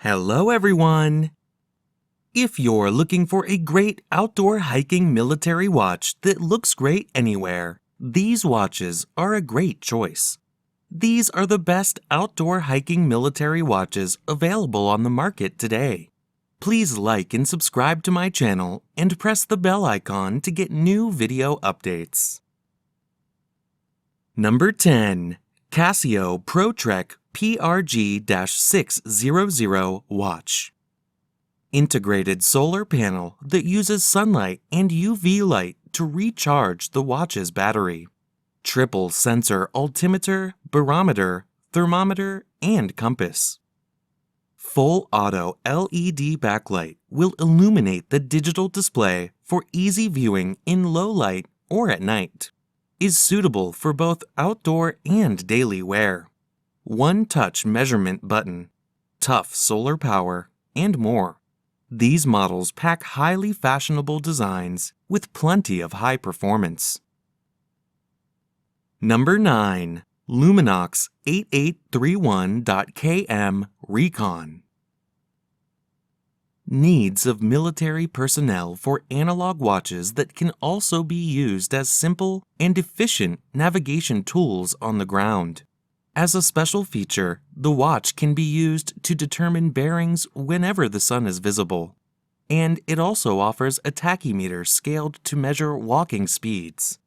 Hello everyone! If you're looking for a great outdoor hiking military watch that looks great anywhere, these watches are a great choice. These are the best outdoor hiking military watches available on the market today. Please like and subscribe to my channel and press the bell icon to get new video updates. Number 10. Casio Protrek PRW2500 watch. Integrated solar panel that uses sunlight and UV light to recharge the watch's battery. Triple sensor altimeter, barometer, thermometer, and compass. Full auto LED backlight will illuminate the digital display for easy viewing in low light or at night. Is suitable for both outdoor and daily wear. One-touch measurement button, tough solar power, and more. These models pack highly fashionable designs with plenty of high performance. Number 9. Luminox 8831.km Recon. Needs of military personnel for analog watches that can also be used as simple and efficient navigation tools on the ground. As a special feature, the watch can be used to determine bearings whenever the sun is visible, and it also offers a tachymeter scaled to measure walking speeds.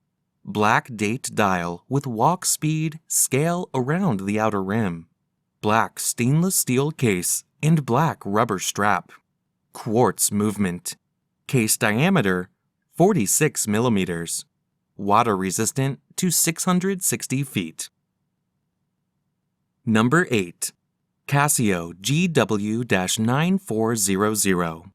Black date dial with walk speed scale around the outer rim. Black stainless steel case and black rubber strap. Quartz movement. Case diameter 46 millimeters. Water resistant to 660 feet. Number 8. Casio GW9400.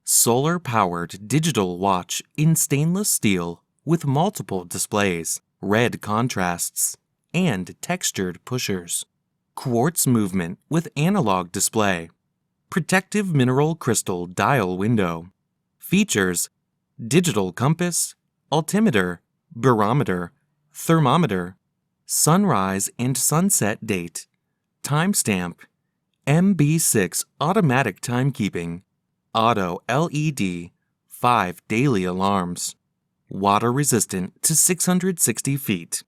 Solar-powered digital watch in stainless steel with multiple displays, red contrasts, and textured pushers. Quartz movement with analog display. Protective mineral crystal dial window. Features: digital compass, altimeter, barometer, thermometer, sunrise and sunset date, timestamp, MB6 automatic timekeeping, auto LED, 5 daily alarms, water resistant to 660 feet.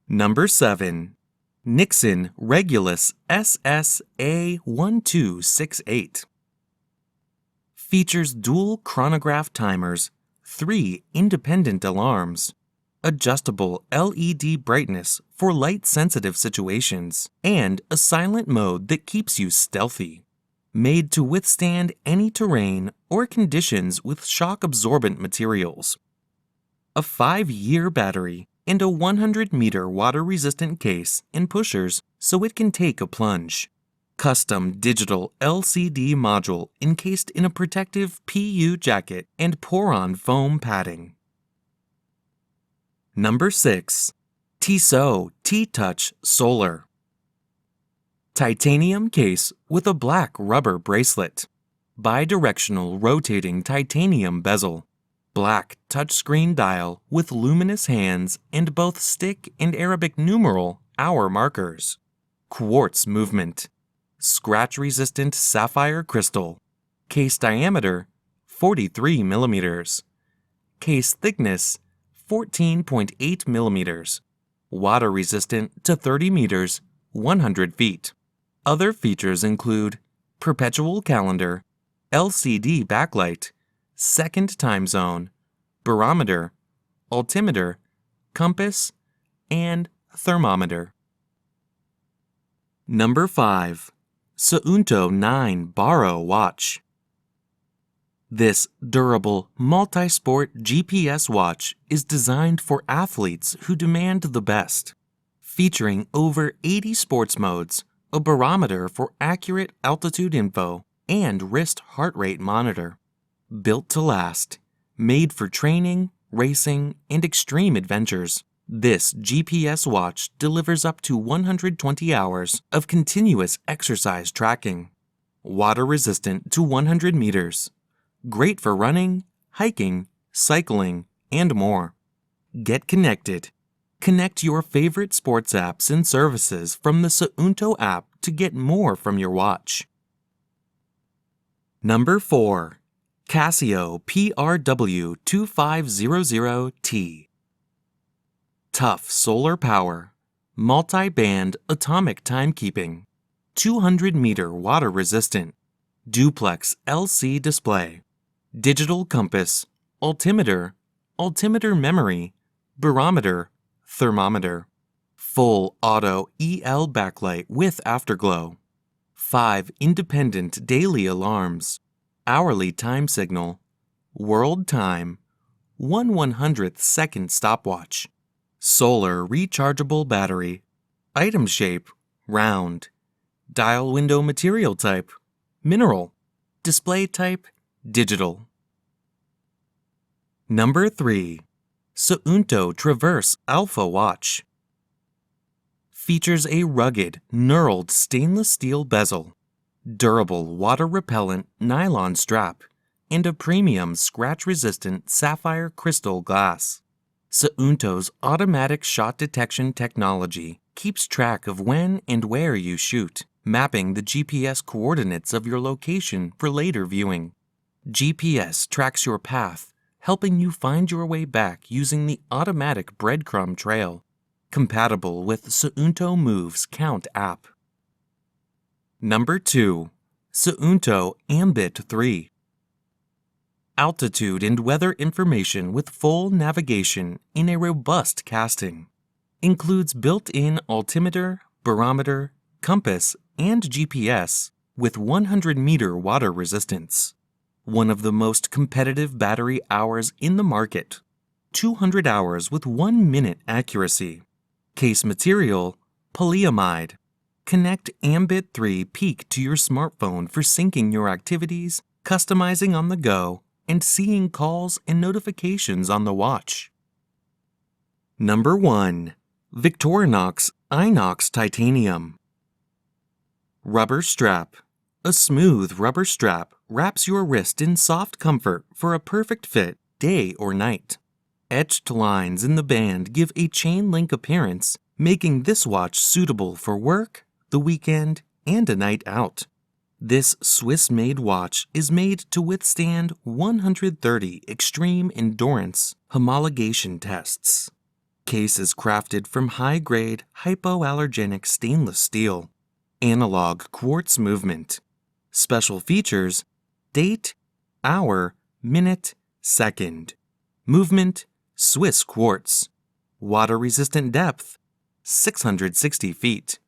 Number 7. Nixon Regulus SS A1268. Features dual chronograph timers, 3 independent alarms, adjustable LED brightness for light-sensitive situations, and a silent mode that keeps you stealthy. Made to withstand any terrain or conditions with shock-absorbent materials. A 5-year battery and a 100-meter water-resistant case and pushers so it can take a plunge. Custom digital LCD module encased in a protective PU jacket and pour-on foam padding. Number 6. Tso Touch Solar. Titanium case with a black rubber bracelet. Bidirectional rotating titanium bezel. Black touchscreen dial with luminous hands and both stick and Arabic numeral hour markers. Quartz movement. Scratch-resistant sapphire crystal. Case diameter 43 millimeters. Case thickness 14.8 millimeters. Water resistant to 30 meters, 100 feet. Other features include perpetual calendar, LCD backlight, second time zone, barometer, altimeter, compass, and thermometer. Number 5. Suunto BARO Watch. This durable, multi-sport GPS watch is designed for athletes who demand the best. Featuring over 80 sports modes, a barometer for accurate altitude info, and wrist heart rate monitor. Built to last, made for training, racing, and extreme adventures, this GPS watch delivers up to 120 hours of continuous exercise tracking. Water resistant to 100 meters. Great for running, hiking, cycling, and more. Get connected. Connect your favorite sports apps and services from the Suunto app to get more from your watch. Number 4. Casio PRW2500T. Tough solar power, multi-band atomic timekeeping, 200-meter water resistant, duplex LC display, digital compass, altimeter, altimeter memory, barometer, thermometer, full auto EL backlight with afterglow, 5 independent daily alarms, hourly time signal, world time, 1/100th second stopwatch, solar rechargeable battery, item shape, round, dial window material type, mineral, display type, digital. Number 3. Suunto Traverse Alpha Watch. Features a rugged, knurled stainless steel bezel, durable water-repellent nylon strap, and a premium scratch-resistant sapphire crystal glass. Suunto's automatic shot detection technology keeps track of when and where you shoot, mapping the GPS coordinates of your location for later viewing. GPS tracks your path, helping you find your way back using the automatic breadcrumb trail, compatible with Suunto Move's Count app. Number 2. Suunto Ambit 3. Altitude and weather information with full navigation in a robust casting. Includes built-in altimeter, barometer, compass, and GPS with 100-meter water resistance. One of the most competitive battery hours in the market. 200 hours with 1-minute accuracy. Case material, polyamide. Connect Ambit 3 Peak to your smartphone for syncing your activities, customizing on the go, and seeing calls and notifications on the watch. Number 1. Victorinox Inox Titanium. Rubber strap. A smooth rubber strap wraps your wrist in soft comfort for a perfect fit day or night. Etched lines in the band give a chain link appearance, making this watch suitable for work, the weekend, and a night out. This Swiss-made watch is made to withstand 130 extreme endurance homologation tests. Case is crafted from high-grade hypoallergenic stainless steel. Analog quartz movement. Special features: date, hour, minute, second. Movement: Swiss quartz. Water-resistant depth: 660 feet.